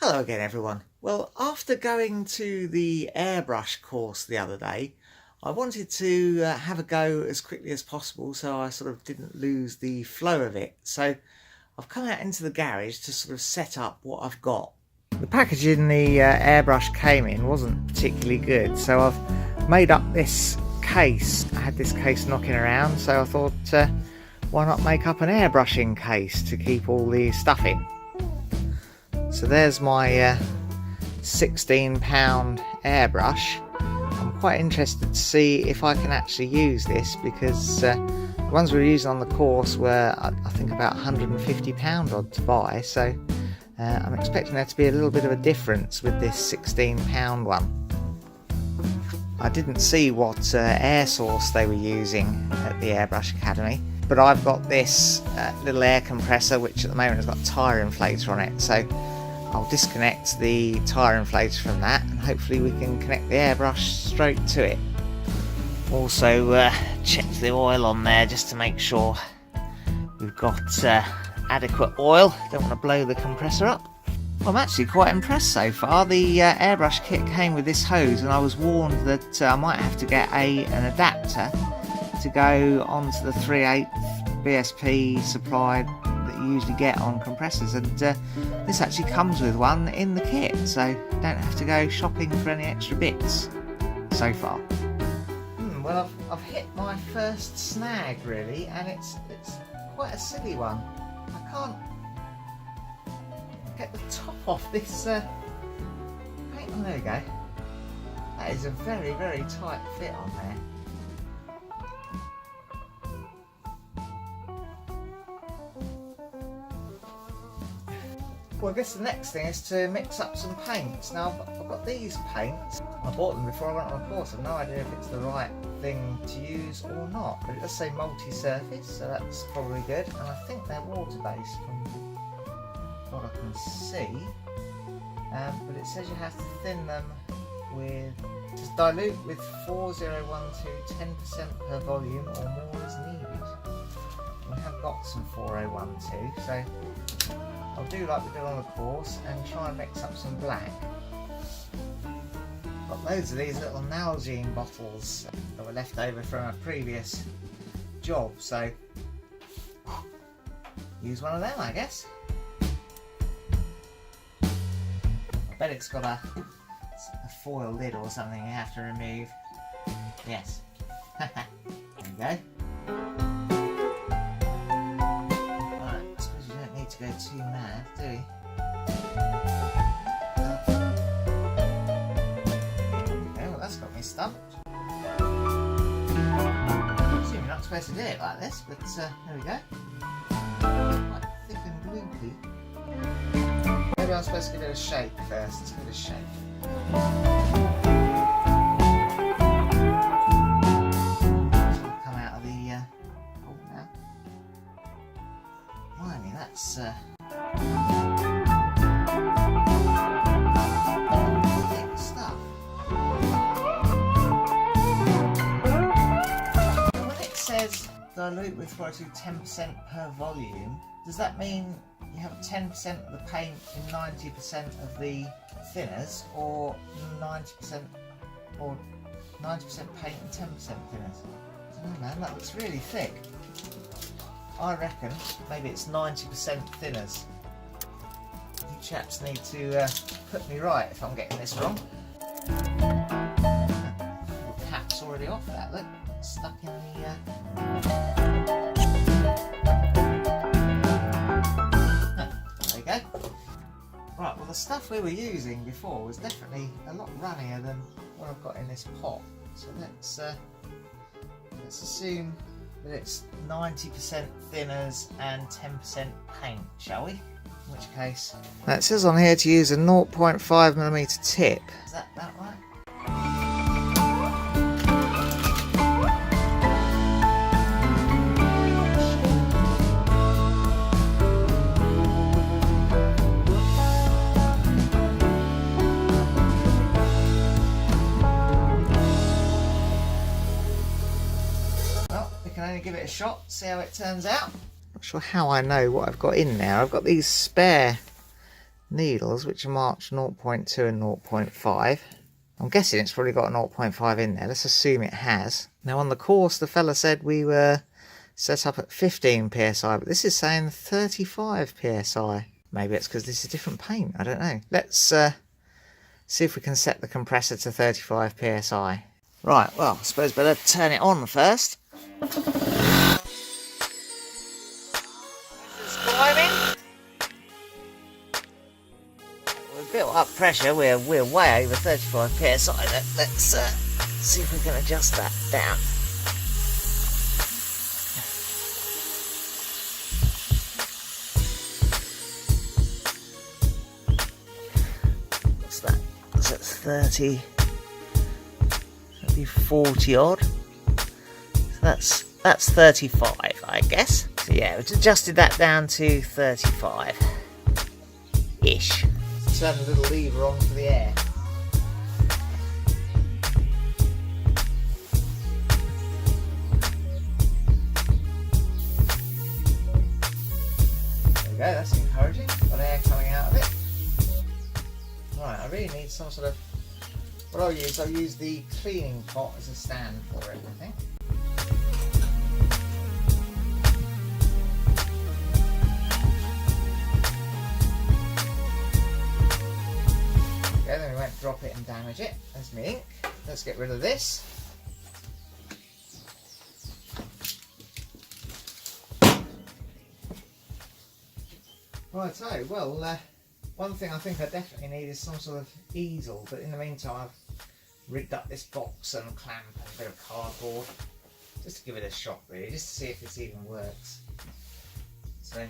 Hello again everyone. Well, after going to the airbrush course the other day, I wanted to have a go as quickly as possible so I sort of didn't lose the flow of it. So I've come out into the garage to sort of set up what I've got. The packaging the airbrush came in wasn't particularly good, so I've made up this case. I had this case knocking around, so I thought why not make up an airbrushing case to keep all the stuff in. So there's my 16-pound airbrush. I'm quite interested to see if I can actually use this, because the ones we were using on the course were I think about £150 odd to buy, so I'm expecting there to be a little bit of a difference with this 16-pound one. I didn't see what air source they were using at the Airbrush Academy, but I've got this little air compressor which at the moment has got a tyre inflator on it, so I'll disconnect the tyre inflator from that and hopefully we can connect the airbrush straight to it. Also checked the oil on there just to make sure we've got adequate oil. Don't want to blow the compressor up. Well, I'm actually quite impressed so far. The airbrush kit came with this hose, and I was warned that I might have to get an adapter to go onto the 3/8 BSP supply that you usually get on compressors, and this actually comes with one in the kit, so don't have to go shopping for any extra bits so far. Well, I've hit my first snag really, and it's quite a silly one. I can't get the top off this paint. Oh, there we go. That is a very, very tight fit on there. Well, I guess the next thing is to mix up some paints. Now, I've got these paints. I bought them before I went on a course. I've no idea if it's the right thing to use or not, but it does say multi-surface, so that's probably good. And I think they're water-based from what I can see. But it says you have to thin them with, just dilute with 4012, 10% per volume or more is needed. We have got some 4012, so I'll do like we did on the course and try and mix up some black. Got loads of these little Nalgene bottles that were left over from a previous job, so use one of them, I guess. I bet it's got a foil lid or something you have to remove. Yes. There we go. Go too mad, do we? Okay, well that's got me stumped. I assume you're not supposed to do it like this, but there we go. Quite thick and gloopy. Maybe I'm supposed to give it a shake first. Let's give it a shake. Come out of the hole now. Blimey, that's thick stuff. Now, when it says dilute with 10% per volume, does that mean you have 10% of the paint in 90% of the thinners, or 90% paint and 10% thinners? I don't know, man, that looks really thick. I reckon maybe it's 90% thinners. You chaps need to put me right if I'm getting this wrong. The cap's already off that, look. It's stuck in the... There we go. Right, well the stuff we were using before was definitely a lot runnier than what I've got in this pot. So let's assume that it's 90% thinners and 10% paint, shall we? In which case... Now it says on here to use a 0.5mm tip. Is that right? Only give it a shot, see how it turns out. Not sure how I know what I've got in there. I've got these spare needles, which are marked 0.2 and 0.5. I'm guessing it's probably got a 0.5 in there. Let's assume it has. Now on the course, the fella said we were set up at 15 psi, but this is saying 35 psi. Maybe it's because this is different paint. I don't know. Let's see if we can set the compressor to 35 psi. Right, well, I suppose better turn it on first. It's climbing. We've built up pressure. We're way over 35 psi. Let's see if we can adjust that down. What's that? That's 30. That'd be 40 odd. So that's 35, I guess. So yeah, we've adjusted that down to 35-ish. Turn the little lever on for the air. There we go, that's encouraging. Got air coming out of it. Right, I really need some sort of... What I'll use the cleaning pot as a stand for it, I think. Okay, then we won't drop it and damage it. There's my ink. Let's get rid of this. Righto, well, one thing I think I definitely need is some sort of easel, but in the meantime I've rigged up this box and clamp and a bit of cardboard, just to give it a shot really, just to see if this even works. So,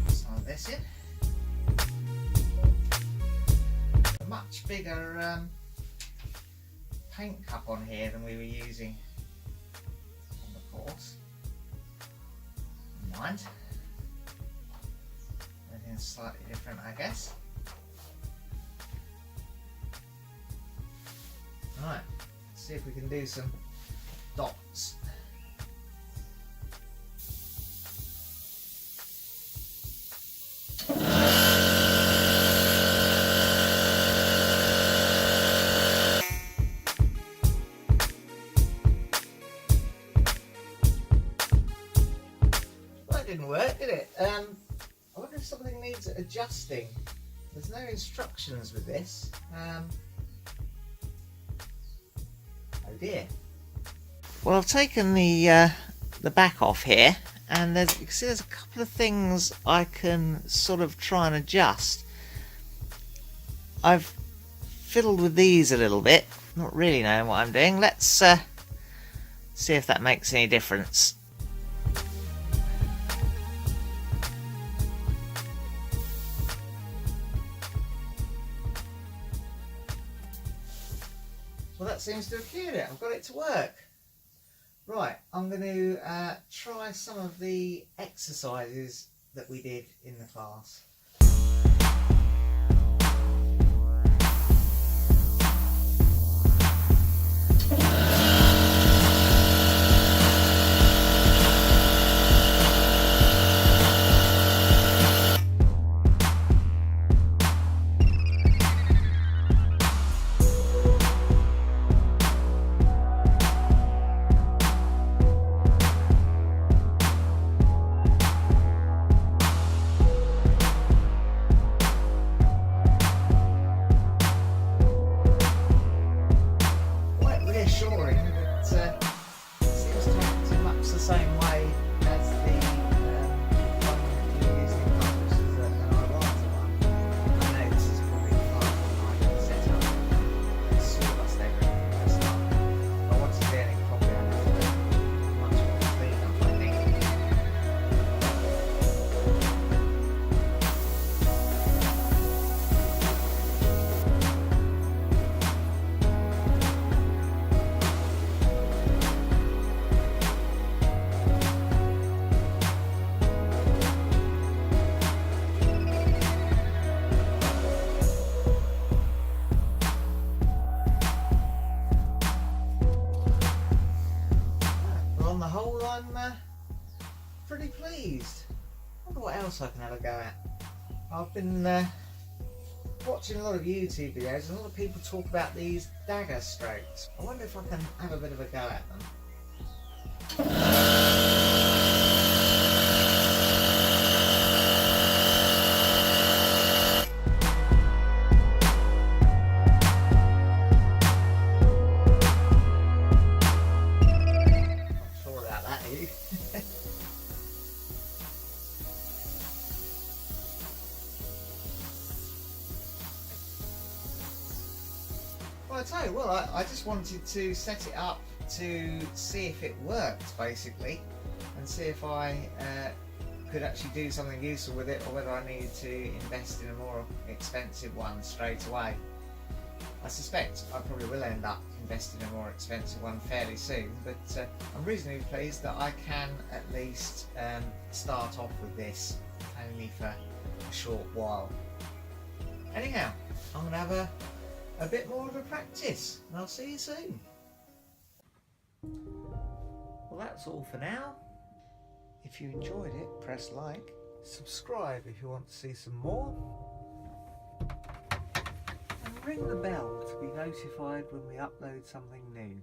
some of this in. A much bigger paint cup on here than we were using on the course. Mind. Everything's slightly different, I guess. Right, let's see if we can do some dots. Didn't work, did it? I wonder if something needs adjusting. There's no instructions with this. Oh dear. Well, I've taken the back off here, and you can see there's a couple of things I can sort of try and adjust. I've fiddled with these a little bit, not really knowing what I'm doing. Let's see if that makes any difference. Well, that seems to have cured it. I've got it to work. Right, I'm going to try some of the exercises that we did in the class. else I can have a go at. I've been watching a lot of YouTube videos and a lot of people talk about these dagger strokes. I wonder if I can have a bit of a go at them. Not sure about that, are you? Well, I tell you what, I just wanted to set it up to see if it worked, basically, and see if I could actually do something useful with it, or whether I needed to invest in a more expensive one straight away. I suspect I probably will end up investing in a more expensive one fairly soon, but I'm reasonably pleased that I can at least start off with this, only for a short while. Anyhow, I'm going to have a bit more of a practice, and I'll see you soon. Well, that's all for now. If you enjoyed it, press like, subscribe if you want to see some more, and ring the bell to be notified when we upload something new.